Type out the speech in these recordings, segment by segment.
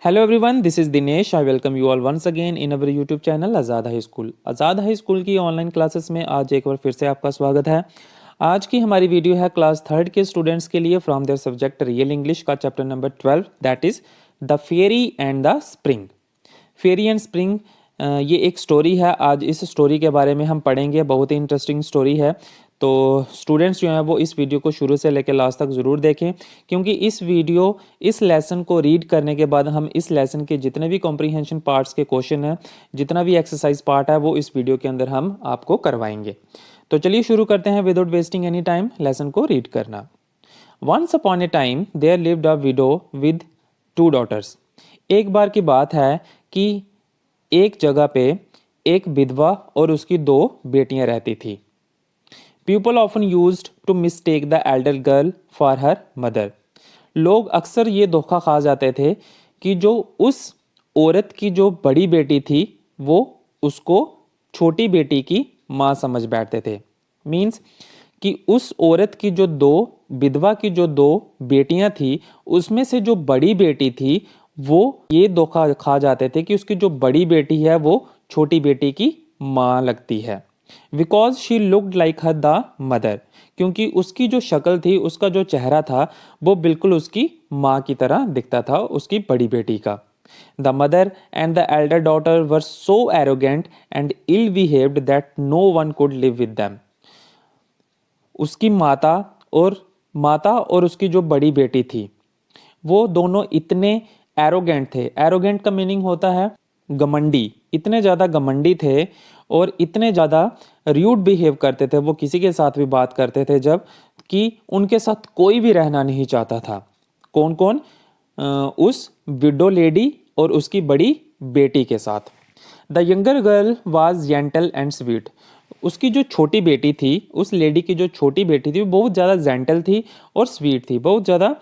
Hello everyone, this is Dinesh. I welcome you all once again in our YouTube channel Azad high school. Azad high school की online classes में आज एक बार फिर से आपका स्वागत है। आज की हमारी वीडियो है क्लास थर्ड के स्टूडेंट्स के लिए from their subject real English का chapter number 12, that is the fairy and the spring. Fairy and spring ये एक स्टोरी है। आज इस स्टोरी के बारे में हम पढ़ेंगे। बहुत ही इंटरेस्टिंग स्टोरी है, तो स्टूडेंट्स जो हैं वो इस वीडियो को शुरू से लेकर लास्ट तक ज़रूर देखें, क्योंकि इस लेसन को रीड करने के बाद हम इस लेसन के जितने भी कॉम्प्रीहेंशन पार्ट्स के क्वेश्चन हैं, जितना भी एक्सरसाइज पार्ट है, वो इस वीडियो के अंदर हम आपको करवाएंगे। तो चलिए शुरू करते हैं without wasting any time lesson को रीड करना। Once upon a time there lived a widow with 2 daughters. एक बार की बात है कि एक जगह पे एक विधवा और उसकी 2 बेटियां रहती थी। People often used to mistake the elder girl for her mother. लोग अक्सर ये धोखा खा जाते थे कि जो उस औरत की जो बड़ी बेटी थी वो उसको छोटी बेटी की माँ समझ बैठते थे। मीन्स कि उस औरत की जो 2 विधवा की जो 2 बेटियां थी, उसमें से जो बड़ी बेटी थी वो ये धोखा खा जाते थे कि उसकी जो बड़ी बेटी है वो छोटी बेटी की माँ लगती है। Because she looked like her the mother, क्योंकि उसकी जो शक्ल थी, उसका जो चेहरा था, वो बिल्कुल उसकी माँ की तरह दिखता था, उसकी बड़ी बेटी का। The mother and the elder daughter were so arrogant and ill behaved that no one could live with them. उसकी माता और उसकी जो बड़ी बेटी थी, वो दोनों इतने एरोगेंट थे। एरोगेंट का मीनिंग होता है घमंडी। इतने ज़्यादा घमंडी थे और इतने ज़्यादा र्यूड बिहेव करते थे, वो किसी के साथ भी बात करते थे जब कि उनके साथ कोई भी रहना नहीं चाहता था। कौन कौन? उस विडो लेडी और उसकी बड़ी बेटी के साथ। The younger girl was gentle and sweet. उसकी जो छोटी बेटी थी, उस लेडी की जो छोटी बेटी थी, वो बहुत ज़्यादा जेंटल थी और स्वीट थी। बहुत ज़्यादा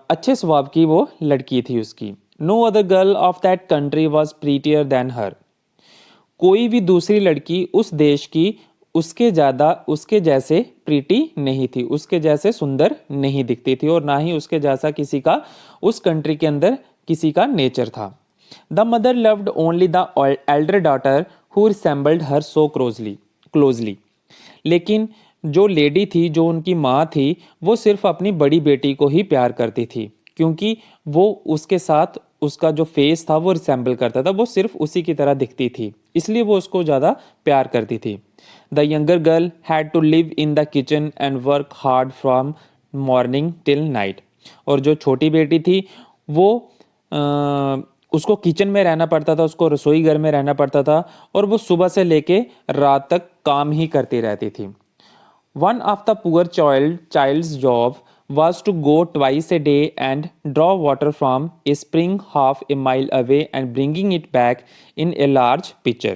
अच्छे स्वभाव की वो लड़की थी उसकी। No other girl of that country was prettier than her. कोई भी दूसरी लड़की उस देश की उसके जैसे प्रीटी नहीं थी, उसके जैसे सुंदर नहीं दिखती थी, और ना ही उसके जैसा किसी का उस कंट्री के अंदर किसी का नेचर था। The mother loved only the elder daughter who resembled her so closely. लेकिन जो लेडी थी, जो उनकी माँ थी, वो सिर्फ अपनी बड़ी बेटी को ही प्यार करती थी, क्योंकि वो उसके साथ उसका जो फेस था वो रिसेंबल करता था, वो सिर्फ उसी की तरह दिखती थी, इसलिए वो उसको ज़्यादा प्यार करती थी। The younger girl had to live in the kitchen and work hard from morning till night. और जो छोटी बेटी थी वो उसको किचन में रहना पड़ता था, उसको रसोई घर में रहना पड़ता था, और वो सुबह से लेके रात तक काम ही करती रहती थी। One of the poor child's job was to go twice a day and draw water from a spring half a mile away and bringing it back in a large pitcher.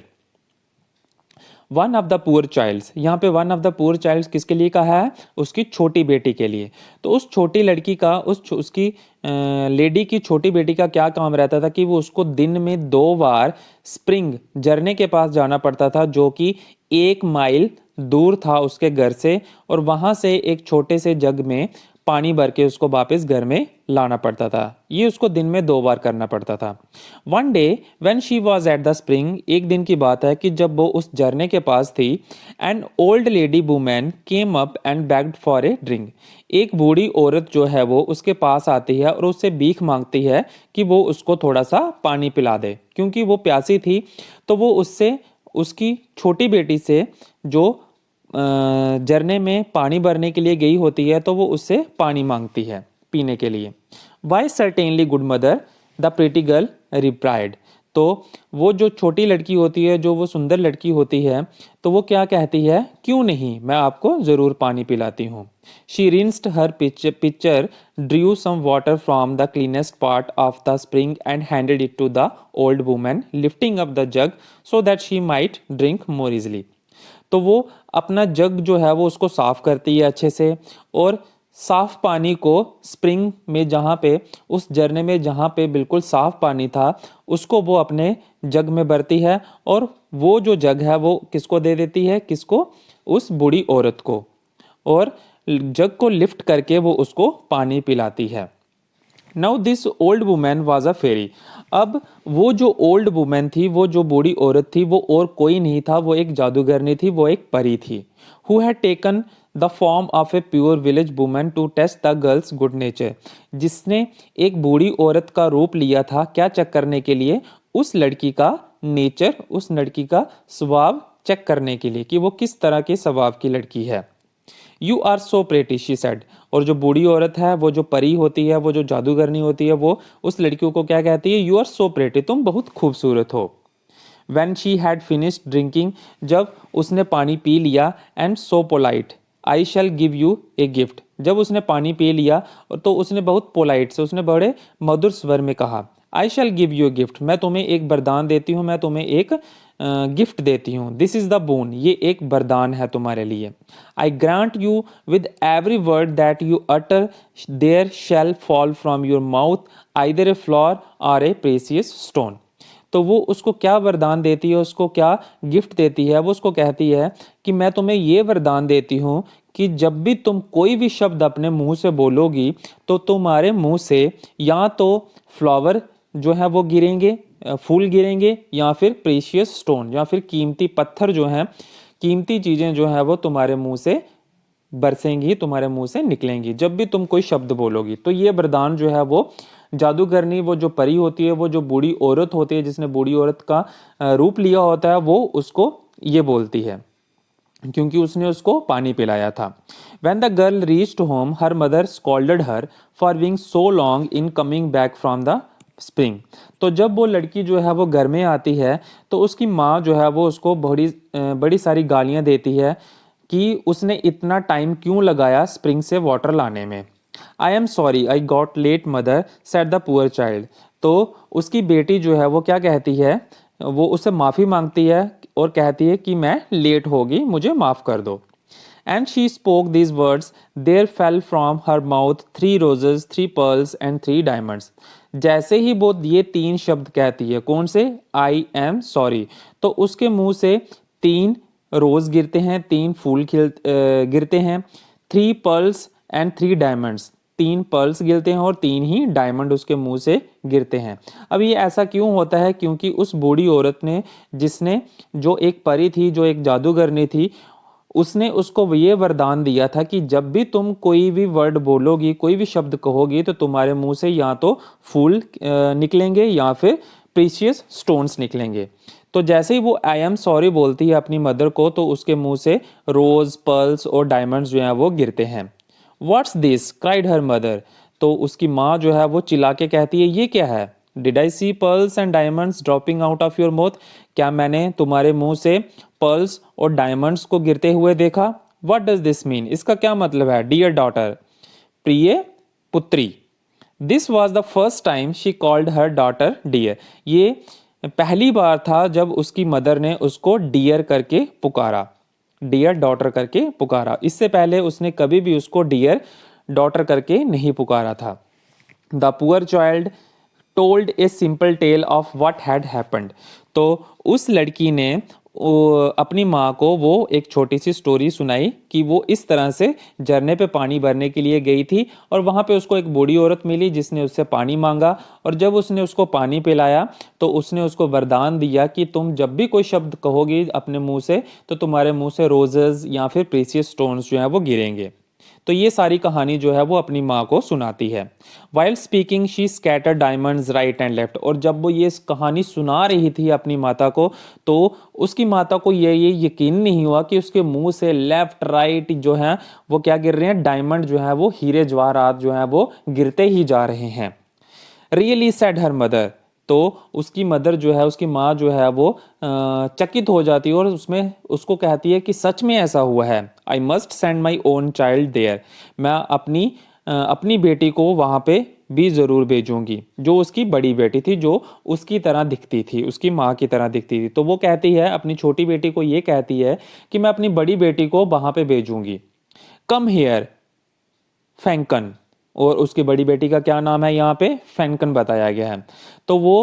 One of the poor childs, यहाँ पे one of the poor childs किसके लिए कहा है? उसकी छोटी बेटी के लिए। तो उस छोटी लड़की का उसकी लेडी की छोटी बेटी का क्या काम रहता था कि वो उसको दिन में 2 बार स्प्रिंग झरने के पास जाना पड़ता था, जो कि 1 माइल दूर था उसके घर से, और वहां से एक छोटे से जग में पानी भर के उसको वापस घर में लाना पड़ता था। ये उसको दिन में 2 बार करना पड़ता था। One day when she was at the spring, एक दिन की बात है कि जब वो उस झरने के पास थी, an old lady women came up and bagged for a drink. एक बूढ़ी औरत जो है वो उसके पास आती है और उससे भीख मांगती है कि वो उसको थोड़ा सा पानी पिला दे, क्योंकि वो प्यासी थी। तो वो उससे उसकी छोटी बेटी से जो झरने में पानी भरने के लिए गई होती है, तो वो उससे पानी मांगती है पीने के लिए। Why certainly good mother, the pretty girl replied. तो वो जो छोटी लड़की होती है, जो वो सुंदर लड़की होती है, तो वो क्या कहती है? क्यों नहीं, मैं आपको ज़रूर पानी पिलाती हूँ। She rinsed her pitcher, drew some water from the cleanest part of the spring and handed it to the old women, lifting up the jug so that she might drink more easily. तो वो अपना जग जो है वो उसको साफ करती है अच्छे से, और साफ पानी को स्प्रिंग में, जहाँ पे उस झरने में जहाँ पे बिल्कुल साफ पानी था, उसको वो अपने जग में भरती है, और वो जो जग है वो किसको दे देती है? किसको? उस बूढ़ी औरत को। और जग को लिफ्ट करके वो उसको पानी पिलाती है। Now this old woman was a fairy. अब वो जो ओल्ड वुमेन थी, वो जो बूढ़ी औरत थी, वो और कोई नहीं था, वो एक जादूगरनी थी, वो एक परी थी। Who had taken the form of a poor village women to test the girls good nature. जिसने एक बूढ़ी औरत का रूप लिया था, क्या चेक करने के लिए? उस लड़की का नेचर, उस लड़की का स्वभाव चेक करने के लिए कि वो किस तरह के स्वभाव की लड़की है। You are so pretty she said. और जो बूढ़ी औरत है, वो जो परी होती है, वो जो जादूगरनी होती है, वो उस लड़कियों को क्या कहती है? यू आर सो प्रेटी, तुम बहुत खूबसूरत हो। When she had finished drinking, जब उसने पानी पी लिया, and so polite, I shall give you a gift। जब उसने पानी पी लिया तो उसने बहुत पोलाइट से, उसने बड़े मधुर स्वर में कहा, आई शैल गिव यू गिफ्ट, मैं तुम्हें एक वरदान देती हूँ, मैं तुम्हें एक गिफ्ट देती हूँ। दिस इज द बोन, ये एक वरदान है तुम्हारे लिए। I grant you with every word that you utter there shall fall from your mouth either a flower or a precious stone. तो वो उसको क्या वरदान देती है, उसको क्या गिफ्ट देती है? वो उसको कहती है कि मैं तुम्हें ये वरदान देती हूँ कि जब भी तुम कोई भी शब्द अपने मुंह से बोलोगी तो तुम्हारे मुंह से या तो फ्लावर जो है वो गिरेंगे, फूल गिरेंगे, या फिर प्रेशियस स्टोन, या फिर कीमती पत्थर जो हैं, कीमती चीज़ें जो हैं वो तुम्हारे मुंह से बरसेंगी, तुम्हारे मुंह से निकलेंगी जब भी तुम कोई शब्द बोलोगी। तो ये वरदान जो है वो जादूगरनी, वो जो परी होती है, वो जो बूढ़ी औरत होती है, जिसने बूढ़ी औरत का रूप लिया होता है, वो उसको ये बोलती है क्योंकि उसने उसको पानी पिलाया था। When the girl reached home, her mother scolded her for being so long in coming back from the spring। तो जब वो लड़की जो है वो घर में आती है तो उसकी माँ जो है वो उसको बड़ी बड़ी सारी गालियाँ देती है कि उसने इतना टाइम क्यों लगाया स्प्रिंग से वाटर लाने में। I am sorry I got late mother said the poor child. तो उसकी बेटी जो है वो क्या कहती है? वो उससे माफ़ी मांगती है और कहती है कि मैं लेट होगी, मुझे माफ़ कर दो। And she spoke these words, there fell from her mouth 3 roses 3 pearls and 3 diamonds. जैसे ही वो ये 3 शब्द कहती है, कौन से? आई एम सॉरी, तो उसके मुंह से 3 रोज गिरते हैं, 3 फूल गिरते हैं, 3 पर्ल्स एंड 3 डायमंड्स, 3 पर्ल्स गिरते हैं और 3 ही डायमंड उसके मुंह से गिरते हैं। अब ये ऐसा क्यों होता है? क्योंकि उस बूढ़ी औरत ने, जिसने, जो एक परी थी, जो एक जादूगरनी थी, उसने उसको ये वरदान दिया था कि जब भी तुम कोई भी वर्ड बोलोगी, कोई भी शब्द कहोगी, तो तुम्हारे मुंह से या तो फूल निकलेंगे या फिर प्रीशियस स्टोन्स निकलेंगे। तो जैसे ही वो आई एम सॉरी बोलती है अपनी मदर को, तो उसके मुंह से रोज, पर्ल्स और डायमंड्स जो हैं वो गिरते हैं। What's this cried her mother. तो उसकी माँ जो है वो चिल्ला के कहती है, ये क्या है? Did I see pearls and diamonds dropping out of your mouth. क्या मैंने तुम्हारे मुंह से पर्ल्स और डायमंड्स को गिरते हुए देखा? व्हाट डज दिस मीन, इसका क्या मतलब है? डियर डॉटर, प्रिय पुत्री। This was the first time she called her daughter dear. ये पहली बार था जब उसकी मदर ने उसको डियर करके पुकारा, डियर डॉटर करके पुकारा। इससे पहले उसने कभी भी उसको डियर डॉटर करके नहीं पुकारा था। The poor child told a simple tale of what had happened. तो उस लड़की ने अपनी माँ को वो एक छोटी सी स्टोरी सुनाई कि वो इस तरह से झरने पे पानी भरने के लिए गई थी और वहाँ पे उसको एक बूढ़ी औरत मिली जिसने उससे पानी मांगा, और जब उसने उसको पानी पिलाया तो उसने उसको वरदान दिया कि तुम जब भी कोई शब्द कहोगी अपने मुंह से, तो तुम्हारे मुंह से रोजेस या फिर प्रीशियस स्टोन्स जो हैं वो गिरेंगे। तो ये सारी कहानी जो है वो अपनी माँ को सुनाती है। While speaking she scatter diamonds right and left. और जब वो ये कहानी सुना रही थी अपनी माता को, तो उसकी माता को ये यकीन नहीं हुआ कि उसके मुंह से लेफ्ट राइट जो है वो क्या गिर रहे हैं, डायमंड जो है वो, हीरे जवाहरात जो है वो गिरते ही जा रहे हैं। Really sad her mother. तो उसकी मदर जो है, उसकी माँ जो है वो चकित हो जाती है और उसमें उसको कहती है कि सच में ऐसा हुआ है। I must send my own child there. मैं अपनी बेटी को वहाँ पे भी ज़रूर भेजूंगी, जो उसकी बड़ी बेटी थी, जो उसकी तरह दिखती थी, उसकी माँ की तरह दिखती थी। तो वो कहती है, अपनी छोटी बेटी को ये कहती है कि मैं अपनी बड़ी बेटी को वहाँ पे भेजूंगी। Come here Fanchon. और उसकी बड़ी बेटी का क्या नाम है यहाँ पे? फैंकन बताया गया है। तो वो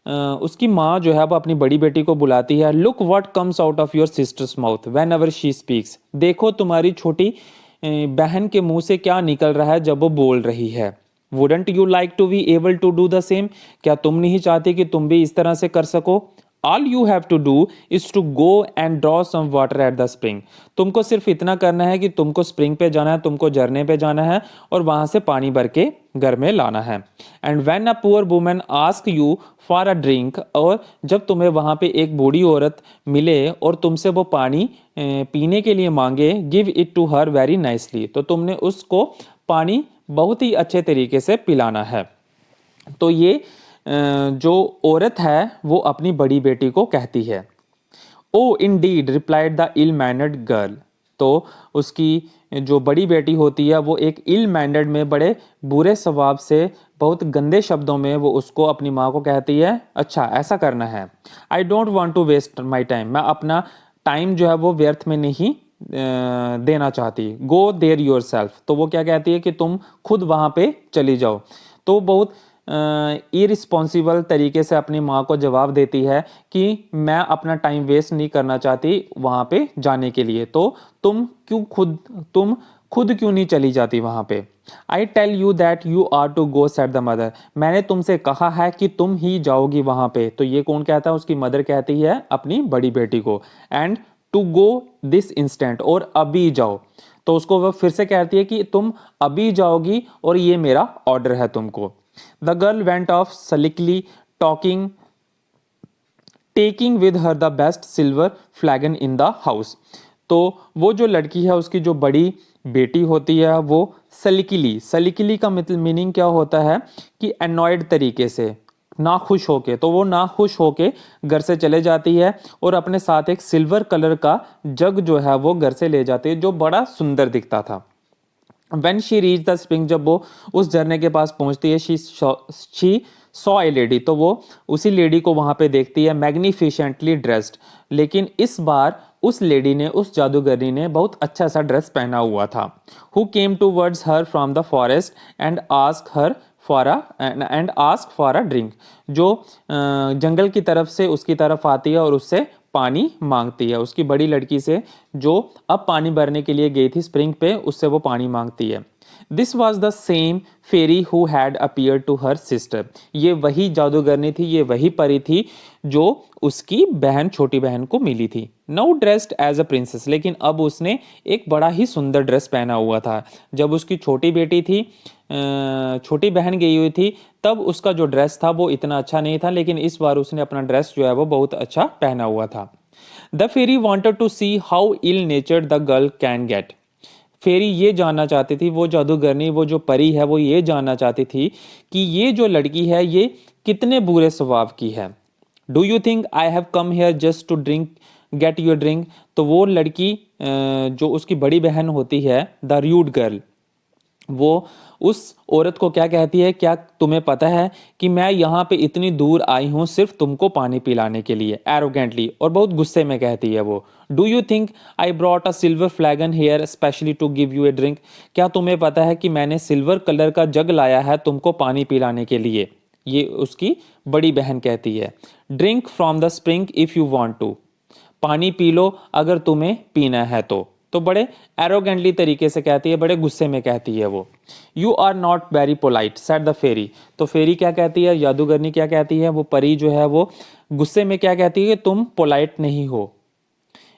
उसकी माँ जो है वो अपनी बड़ी बेटी को बुलाती है। Look what comes out of your sisters mouth when ever she speaks. देखो तुम्हारी छोटी बहन के मुंह से क्या निकल रहा है जब वो बोल रही है। Wouldn't you like to be able to do the same? क्या तुम नहीं चाहते कि तुम भी इस तरह से कर सको? All you have to do is to go and draw some water at the spring. तुमको सिर्फ इतना करना है कि तुमको स्प्रिंग पे जाना है, तुमको झरने पे जाना है और वहां से पानी भर के घर में लाना है। And when a poor woman ask you for a drink, और जब तुम्हें वहां पे एक बूढ़ी औरत मिले और तुमसे वो पानी पीने के लिए मांगे, give it to her very nicely, तो तुमने उसको पानी बहुत ही अच्छे तरीके से पिलाना है। तो ये जो औरत है वो अपनी बड़ी बेटी को कहती है। Oh indeed replied the ill mannered girl. तो उसकी जो बड़ी बेटी होती है वो एक इल मैनर्ड में, बड़े बुरे स्वभाव से, बहुत गंदे शब्दों में वो उसको, अपनी माँ को कहती है, अच्छा ऐसा करना है। I don't want to waste my time, मैं अपना टाइम जो है वो व्यर्थ में नहीं देना चाहती। गो देयर योर सेल्फ, तो वो क्या कहती है कि तुम खुद वहाँ पे चली जाओ। तो बहुत इरिस्पॉन्सिबल तरीके से अपनी माँ को जवाब देती है कि मैं अपना टाइम वेस्ट नहीं करना चाहती वहाँ पे जाने के लिए, तो तुम खुद क्यों नहीं चली जाती वहाँ पे? I tell you that you are to go, said the mother, मैंने तुमसे कहा है कि तुम ही जाओगी वहाँ पे। तो ये कौन कहता है? उसकी मदर कहती है अपनी बड़ी बेटी को। And to go this instant, और अभी जाओ। तो उसको वह फिर से कहती है कि तुम अभी जाओगी और ये मेरा ऑर्डर है तुमको। The girl went off sulkily, taking with her the best silver flagon in the house. तो वो जो लड़की है, उसकी जो बड़ी बेटी होती है, वो सलिकिली का मतलब मीनिंग क्या होता है कि अनॉयड तरीके से, ना खुश होके, तो वो ना खुश होके घर से चले जाती है और अपने साथ एक सिल्वर कलर का जग जो है वो घर से ले जाती है, जो बड़ा सुंदर दिखता था। When she reached the spring, जब वो उस झरने के पास पहुंचती है, she saw a lady, तो वो उसी लेडी को वहां पे देखती है, magnificently dressed, लेकिन इस बार उस लेडी ने, उस जादूगरनी ने बहुत अच्छा सा ड्रेस पहना हुआ था। Who came towards her from the forest and asked her for a drink, जो जंगल की तरफ से उसकी तरफ आती है और उससे पानी मांगती है, उसकी बड़ी लड़की से जो अब पानी भरने के लिए गई थी स्प्रिंग पे, उससे वो पानी मांगती है। This was the same fairy who had appear to her sister, ये वही जादूगरनी थी, ये वही परी थी जो उसकी बहन, छोटी बहन को मिली थी। Now dressed as a princess, लेकिन अब उसने एक बड़ा ही सुंदर ड्रेस पहना हुआ था। जब उसकी छोटी बेटी थी, छोटी बहन गई हुई थी, तब उसका जो ड्रेस था वो इतना अच्छा नहीं था, लेकिन इस बार उसने अपना ड्रेस जो है वो बहुत अच्छा पहना हुआ था। The fairy wanted to see how ill natured the girl can get, fairy ये जानना चाहती थी, वो जादूगरनी, वो जो परी है, वो ये जानना चाहती थी कि ये जो लड़की है ये कितने बुरे स्वभाव की है। Do you think I have come here just to drink get your drink, तो वो लड़की जो उसकी बड़ी बहन होती है, द रूड गर्ल, वो उस औरत को क्या कहती है, क्या तुम्हें पता है कि मैं यहाँ पे इतनी दूर आई हूँ सिर्फ तुमको पानी पिलाने के लिए, एरोगेंटली, और बहुत गुस्से में कहती है वो। Do you think I brought a silver flagon here specially to give you a drink, क्या तुम्हें पता है कि मैंने सिल्वर कलर का जग लाया है तुमको पानी पिलाने के लिए, ये उसकी बड़ी बहन कहती है। Drink from the spring if you want to, पानी पी लो अगर तुम्हें पीना है तो बड़े एरोगेंटली तरीके से कहती है, बड़े गुस्से में कहती है वो। You are not very polite said the fairy, तो फेरी क्या कहती है, जादूगरनी क्या कहती है, वो परी जो है वो गुस्से में क्या कहती है कि तुम पोलाइट नहीं हो।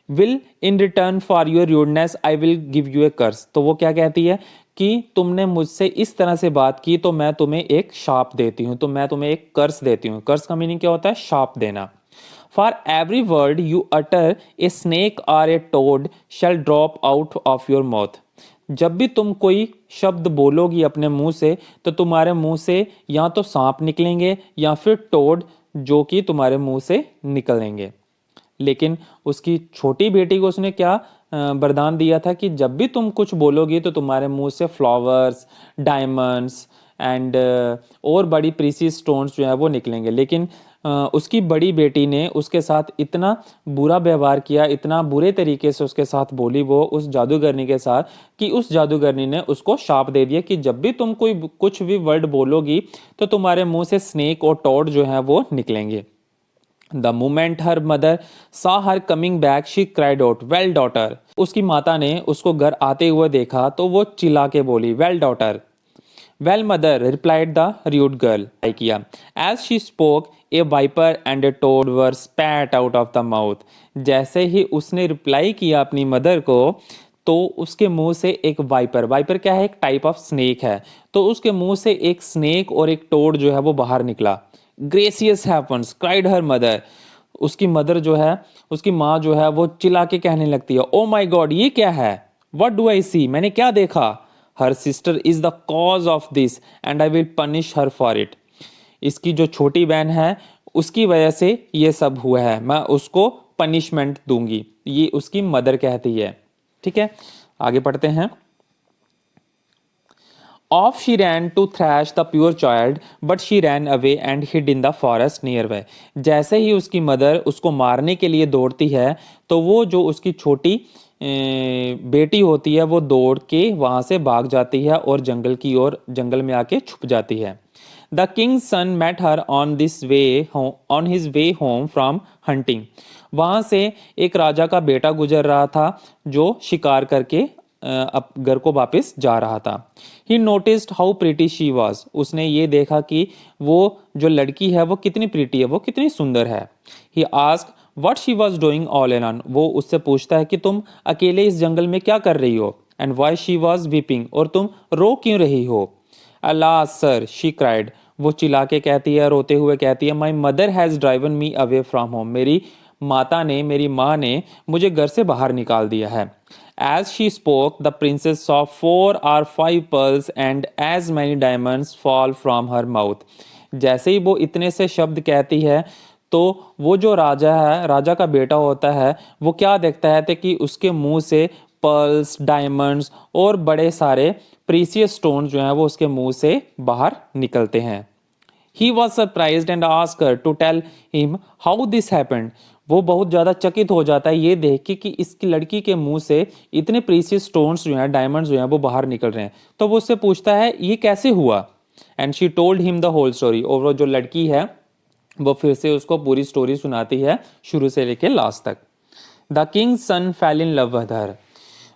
Will in return for your rudeness I will give you a curse, तो वो क्या कहती है कि तुमने मुझसे इस तरह से बात की तो मैं तुम्हें एक शाप देती हूँ, तो मैं तुम्हें एक कर्स देती हूँ। कर्स का मीनिंग क्या होता है? शाप देना। For every word you utter, a snake or a toad shall drop out of your mouth. जब भी तुम कोई शब्द बोलोगी अपने मुंह से, तो तुम्हारे मुंह से या तो सांप निकलेंगे या फिर टोड जो कि तुम्हारे मुंह से निकलेंगे। लेकिन उसकी छोटी बेटी को उसने क्या वरदान दिया था कि जब भी तुम कुछ बोलोगी तो तुम्हारे मुंह से फ्लावर्स, डायमंड्स एंड और बड़ी प्रीसियस स्टोन्स जो है वो निकलेंगे। लेकिन उसकी बड़ी बेटी ने उसके साथ इतना बुरा व्यवहार किया, इतना बुरे तरीके से उसके साथ बोली वो उस जादूगरनी के साथ, कि उस जादूगरनी ने उसको शाप दे दिया कि जब भी तुम कोई कुछ भी वर्ड बोलोगी तो तुम्हारे मुंह से स्नेक और टॉड जो है वो निकलेंगे। The moment her mother saw her coming back, she cried out, well daughter. उसकी माता ने उसको घर आते हुए देखा तो वो चिल्ला के बोली, well daughter. Well mother replied the rude girl किया। As she spoke a viper and a toad were spat out of the mouth. जैसे ही उसने रिप्लाई किया अपनी मदर को तो उसके मुंह से एक वाइपर, वाइपर क्या है, एक टाइप ऑफ स्नेक है, तो उसके मुंह से एक स्नेक और एक टोड जो है वो बाहर निकला। Gracious happens cried her mother. उसकी मदर जो है, उसकी माँ जो है वो चिल्ला के कहने लगती है, ओ माई गॉड ये क्या है, व्हाट डू आई सी, मैंने क्या देखा। Her sister is the cause of this and I will punish her for it. इसकी जो छोटी बहन है उसकी वजह से ये सब हुआ है, मैं उसको पनिशमेंट दूंगी, ये उसकी मदर कहती है। ठीक है, आगे पढ़ते हैं। Off she ran to thrash the poor child, but she ran away and hid in the forest nearby. जैसे ही उसकी मदर उसको मारने के लिए दौड़ती है तो वो जो उसकी छोटी बेटी होती है वो दौड़ के वहां से भाग जाती है और जंगल की ओर, जंगल में आके छुप जाती है। The king's son met her on this way on his way home from hunting. वहां से एक राजा का बेटा गुजर रहा था जो शिकार करके अब घर को वापस जा रहा था। ही noticed how pretty she was. उसने ये देखा कि वो जो लड़की है वो कितनी प्रिटी है, वो कितनी सुंदर है। He asked what she was doing all alone. वो उससे पूछता है कि तुम अकेले इस जंगल में क्या कर रही हो। And why she was weeping, और तुम रो क्यों रही हो। Alas sir she cried. वो चिल्ला के कहती है, रोते हुए कहती है, my mother has driven me away from home. मेरी माता ने, मेरी माँ ने मुझे घर से बाहर निकाल दिया है। As she spoke, the princess saw 4 or 5 pearls and as many diamonds fall from her mouth. जैसे ही वो इतने से शब्द कहती है तो वो जो राजा है, राजा का बेटा होता है, वो क्या देखता है तो कि उसके मुंह से पर्ल्स, डायमंड्स और बड़े सारे प्रीसियस स्टोन जो हैं वो उसके मुंह से बाहर निकलते हैं। He was surprised and asked her to tell him how this happened. वो बहुत ज़्यादा चकित हो जाता है ये देख के कि इसकी लड़की के मुंह से इतने प्रीसियस स्टोन्स जो हैं, डायमंड्स जो हैं वो बाहर निकल रहे हैं। तो वो उससे पूछता है ये कैसे हुआ। And she told him the whole story. और वो जो लड़की है वो फिर से उसको पूरी स्टोरी सुनाती है शुरू से लेके लास्ट तक। The king's son fell in love with her.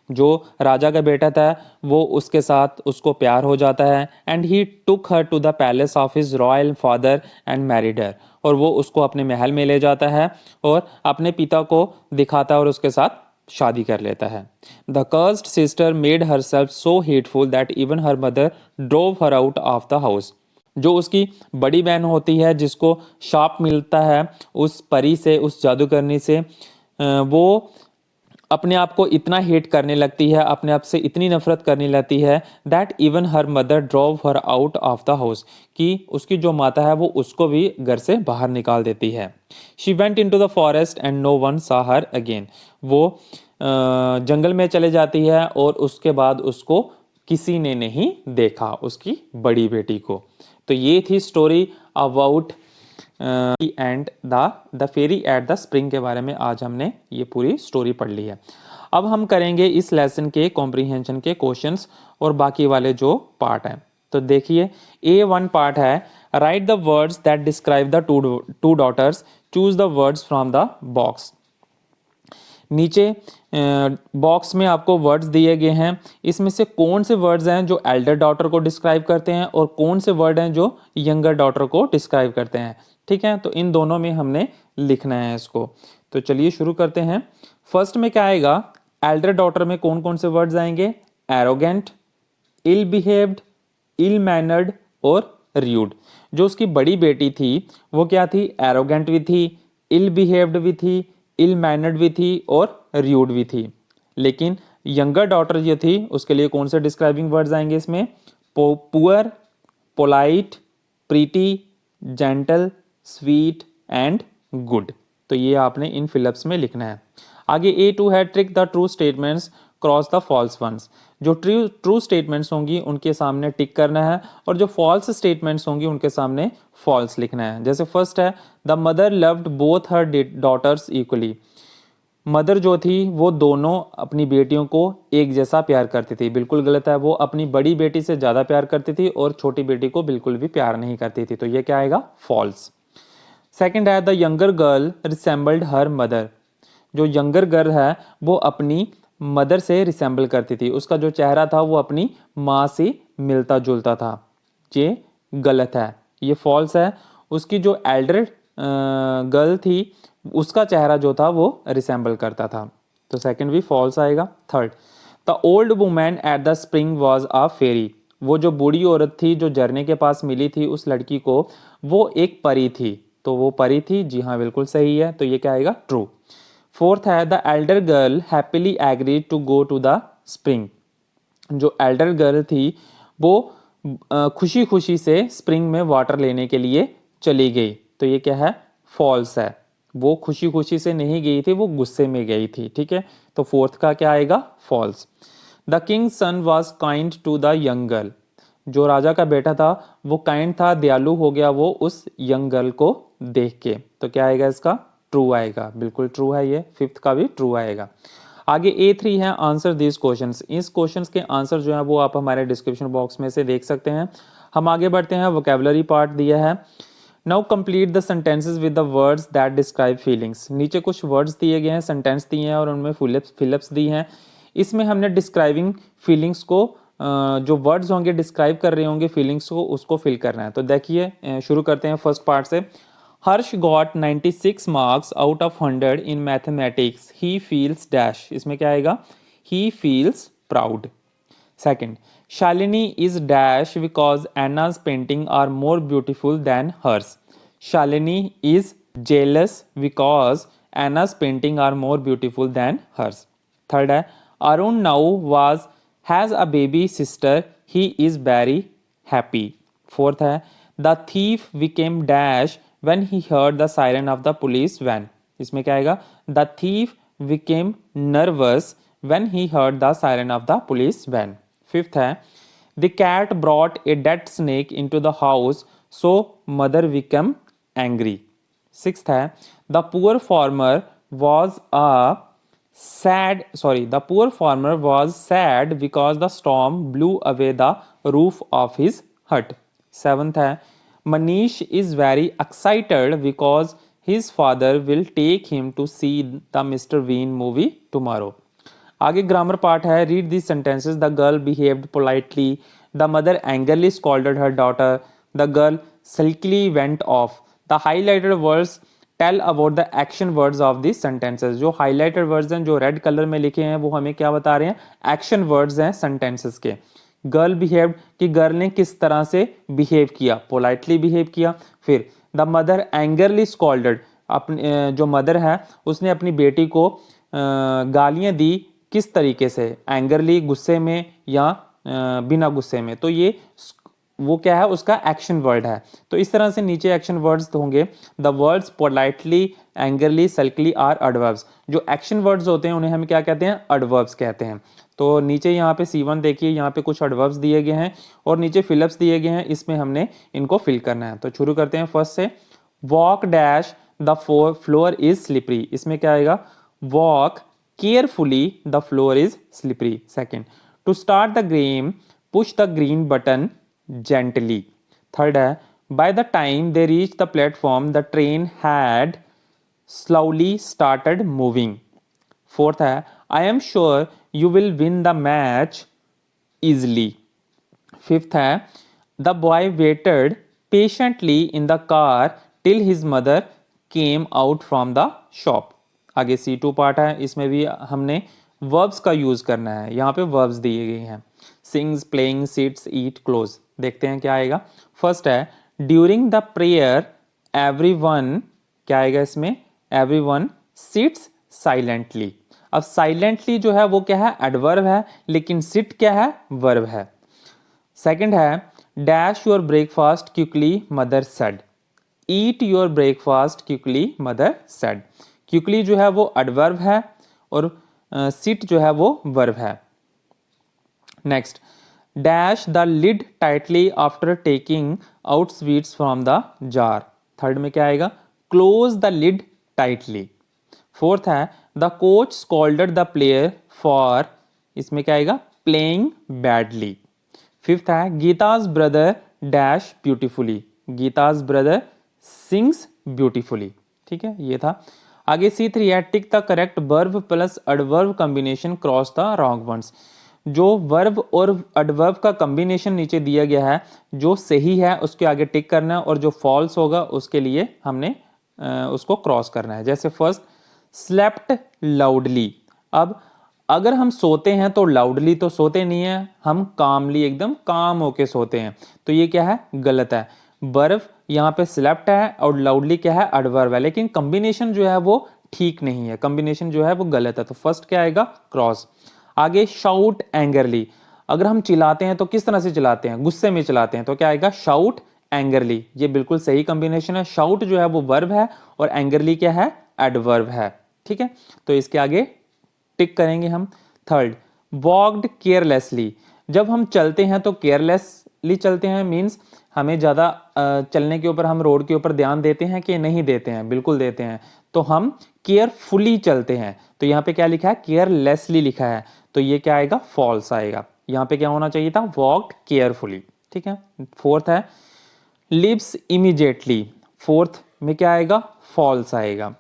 जो राजा का बेटा था वो उसके साथ, उसको प्यार हो जाता है। And he took her to the palace of his royal father and married her. और वो उसको अपने महल में ले जाता है और अपने पिता को दिखाता है और उसके साथ शादी कर लेता है। The cursed sister made her self so hateful that even her mother drove her out of the house. जो उसकी बड़ी बहन होती है जिसको शाप मिलता है उस परी से, उस जादूगरनी से, वो अपने आप को इतना हेट करने लगती है, अपने आप से इतनी नफरत करने लगती है that even her mother drove her out of the house, कि उसकी जो माता है वो उसको भी घर से बाहर निकाल देती है। She went into the forest and no one saw her again. वो जंगल में चले जाती है और उसके बाद उसको किसी ने नहीं देखा, उसकी बड़ी बेटी को। तो ये थी story about and the fairy at the spring के बारे में आज हमने ये पूरी स्टोरी पढ़ ली है। अब हम करेंगे इस लेसन के कॉम्प्रीहेंशन के क्वेश्चंस और बाकी वाले जो पार्ट हैं। तो देखिए A1 पार्ट है, write the words that describe the two daughters, choose the words from the box. नीचे बॉक्स में आपको वर्ड्स दिए गए हैं, इसमें से कौन से वर्ड्स हैं जो एल्डर डॉटर को डिस्क्राइब करते हैं और कौन से वर्ड हैं जो यंगर डॉटर को डिस्क्राइब करते हैं। ठीक है, तो इन दोनों में हमने लिखना है इसको। तो चलिए शुरू करते हैं। फर्स्ट में क्या आएगा, एल्डर डॉटर में कौन कौन से वर्ड्स आएंगे, एरोगेंट, इल बिहेव्ड, इल मैनर्ड और र्यूड। जो उसकी बड़ी बेटी थी वो क्या थी, एरोगेंट भी थी, इल बिहेव्ड भी थी, इल मैनर्ड भी थी और र्यूड भी थी। लेकिन यंगर डॉटर जो थी उसके लिए कौन से डिस्क्राइबिंग वर्ड्स आएंगे इसमें, poor, polite, pretty, gentle, sweet and good. तो ये आपने इन फिलअप्स में लिखना है। आगे A2 है, tick the true statements cross the false ones. जो ट्रू स्टेटमेंट्स होंगी उनके सामने टिक करना है और जो फॉल्स स्टेटमेंट्स होंगी उनके सामने फॉल्स लिखना है। जैसे फर्स्ट है, the mother loved both her daughters equally. Mother जो थी वो दोनों अपनी बेटियों को एक जैसा प्यार करती थी, बिल्कुल गलत है। वो अपनी बड़ी बेटी से ज़्यादा प्यार करती थी और छोटी बेटी को बिल्कुल भी प्यार नहीं करती थी। तो ये क्या आएगा, फॉल्स। सेकंड है, the younger girl resembled her mother. जो यंगर गर्ल है वो अपनी मदर से रिसेंबल करती थी, उसका जो चेहरा था वो अपनी माँ से मिलता जुलता था। ये गलत है, ये फॉल्स है। उसकी जो एल्डर गर्ल थी उसका चेहरा जो था वो रिसेंबल करता था, तो सेकंड भी फॉल्स आएगा। Third, the old woman at the spring was a fairy, वो जो बूढ़ी औरत थी जो झरने के पास मिली थी उस लड़की को, वो एक परी थी, तो वो परी थी, जी हाँ बिल्कुल सही है, तो ये क्या आएगा, ट्रू। फोर्थ है, the elder girl happily agreed to go to the spring, जो एल्डर गर्ल थी वो खुशी खुशी से स्प्रिंग में वाटर लेने के लिए चली गई, तो ये क्या है, फॉल्स है। वो खुशी खुशी से नहीं गई थी, वो गुस्से में गई थी, ठीक है, तो फोर्थ का क्या आएगा, false. The king son was kind to the young girl, जो राजा का बेटा था वो काइंड था, दयालु हो गया वो उस यंग गर्ल को देख के, तो क्या आएगा इसका, ट्रू आएगा, बिल्कुल ट्रू है ये, फिफ्थ का भी ट्रू आएगा। आगे A3 है, आंसर दिस क्वेश्चंस, इस क्वेश्चंस के आंसर जो है वो आप हमारे डिस्क्रिप्शन बॉक्स में से देख सकते हैं। हम आगे बढ़ते हैं, वोकेबलरी पार्ट दिया है। Now complete the sentences with the words that describe feelings, नीचे कुछ वर्ड्स दिए गए हैं, सेंटेंस दिए हैं और उनमें फिलिप्स दी हैं। इसमें हमने डिस्क्राइबिंग फीलिंग्स को जो वर्ड्स होंगे डिस्क्राइब कर रहे होंगे फीलिंग्स को, उसको फिल करना है। तो देखिए शुरू करते हैं फर्स्ट पार्ट से। Harsh got 96 marks out of 100 in mathematics, he feels dash, इसमें क्या आएगा, he feels proud. Second, Shalini is dash because Anna's painting are more beautiful than hers, Shalini is jealous because Anna's painting are more beautiful than hers. Third है, Arun now was has a baby sister, he is very happy. Fourth है, the thief became dash when he heard the siren of the police van, इसमें क्या आएगा, the thief became nervous when he heard the siren of the police van. Fifth है, the cat brought a dead snake into the house so mother became angry. Sixth है, the poor farmer was sad because the storm blew away the roof of his hut. Seventh है, Manish is very excited because his father will take him to see the Mr. Bean movie tomorrow. आगे grammar part है, read these sentences, the girl behaved politely, the mother angrily scolded her daughter, the girl sulkily went off. The highlighted words tell about the action words of these sentences. जो highlighted words हैं, जो red colour में लिखे हैं, वो हमें क्या बता रहे हैं, एक्शन वर्ड्स हैं सेंटेंसेस के। गर्ल बिहेव्ड, कि गर्ल ने किस तरह से बिहेव किया, पोलाइटली बिहेव किया। फिर द मदर एंगरली स्कॉल्डेड, अपने जो मदर है उसने अपनी बेटी को गालियां दी, किस तरीके से, एंगरली गुस्से में या बिना गुस्से में, तो ये वो क्या है, उसका एक्शन वर्ड है। तो इस तरह से नीचे एक्शन वर्ड्स होंगे, the words politely, angrily, sulkily are adverbs. जो एक्शन वर्ड्स होते हैं उन्हें हम क्या कहते हैं, एडवर्ब्स कहते हैं। तो नीचे यहाँ पे C1 देखिए, यहाँ पे कुछ एडवर्ब्स दिए गए हैं और नीचे फिलअप्स दिए गए हैं, इसमें हमने इनको फिल करना है। तो शुरू करते हैं फर्स्ट से, walk dash the floor is slippery, इसमें क्या आएगा, walk carefully the floor is slippery. Second, to start the game push the green button gently. Third है, by the time they reach the platform the train had slowly started moving. Fourth है, I am sure you will win the match easily. Fifth है, the boy waited patiently in the car till his mother came out from the shop. आगे C2 part है, इसमें भी हमने verbs का use करना है, यहाँ पे verbs दिए गए हैं, sings, playing, sits, eat, close। देखते हैं क्या आएगा। फर्स्ट है, during the prayer everyone, क्या आएगा इसमें, everyone sits silently। अब साइलेंटली जो है वो क्या है, एडवर्ब है, लेकिन सिट क्या है, वर्ब है। सेकंड है, dash your breakfast quickly mother said, eat your breakfast quickly mother said. Quickly जो है वो एडवर्ब है और सिट जो है वो वर्ब है। Next, dash the lid tightly after taking out sweets from the jar. Third में क्या आएगा, close the lid tightly. Fourth है, the coach scolded the player for, इसमें क्या आएगा, प्लेइंग बैडली। फिफ्थ है, Geeta's brother dash beautifully, Geeta's brother sings beautifully. ठीक है, ये था। आगे C3 है, tick the correct verb plus adverb combination cross the wrong ones. जो वर्ब और एडवर्ब का कॉम्बिनेशन नीचे दिया गया है, जो सही है उसके आगे टिक करना है और जो फॉल्स होगा उसके लिए हमने उसको क्रॉस करना है। जैसे फर्स्ट, स्लेप्ट लाउडली। अब अगर हम सोते हैं तो लाउडली तो सोते नहीं है, हम कामली, एकदम काम होके सोते हैं, तो ये क्या है, गलत है। वर्ब यहाँ पे स्लेप्ट है और लाउडली क्या है, एडवर्ब है, लेकिन कॉम्बिनेशन जो है वो ठीक नहीं है, कॉम्बिनेशन जो है वो गलत है, तो फर्स्ट क्या आएगा, क्रॉस। आगे शाउट एंगरली। अगर हम चिल्लाते हैं तो किस तरह से चिल्लाते हैं, गुस्से में चिल्लाते हैं, तो क्या आएगा, शाउट एंगरली। ये बिल्कुल सही कॉम्बिनेशन है। शाउट जो है वो वर्ब है और एंगरली क्या है, एडवर्ब है। ठीक है, तो इसके आगे टिक करेंगे हम। Third, walked carelessly. जब हम चलते हैं तो केयरलेसली चलते हैं, मीन्स हमें ज़्यादा चलने के ऊपर, हम रोड के ऊपर ध्यान देते हैं कि नहीं देते हैं, बिल्कुल देते हैं, तो हम केयरफुली चलते हैं। तो यहाँ पे क्या लिखा है, केयरलेसली लिखा है, तो ये क्या आएगा, फॉल्स आएगा। यहाँ पे क्या होना चाहिए था, वॉक्ड केयरफुली। ठीक है। फोर्थ है लिव्स इमीडिएटली। फोर्थ में क्या आएगा, फॉल्स आएगा।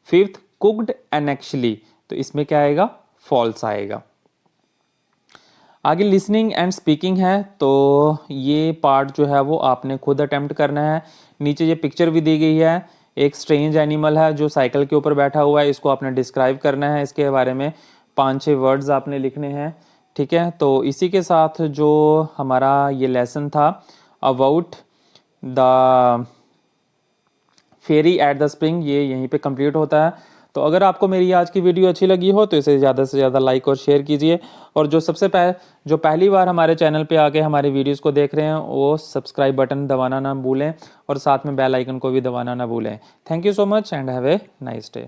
फिफ्थ, कुक्ड एनेक्चुअली, तो इसमें क्या आएगा, फॉल्स आएगा। आगे लिसनिंग एंड स्पीकिंग है, तो ये पार्ट जो है वो आपने खुद अटेम्प्ट करना है। नीचे ये पिक्चर भी दी गई है, एक स्ट्रेंज एनिमल है जो साइकिल के ऊपर बैठा हुआ है, इसको आपने डिस्क्राइब करना है, इसके बारे में 5-6 वर्ड्स आपने लिखने हैं। ठीक है, तो इसी के साथ जो हमारा ये लेसन था about the fairy at the spring, ये यहीं पे कंप्लीट होता है। तो अगर आपको मेरी आज की वीडियो अच्छी लगी हो तो इसे ज़्यादा से ज़्यादा लाइक और शेयर कीजिए, और जो जो पहली बार हमारे चैनल पे आके हमारे वीडियोस को देख रहे हैं वो सब्सक्राइब बटन दबाना ना भूलें और साथ में बेल आइकन को भी दबाना ना भूलें। Thank you so much and have a nice day.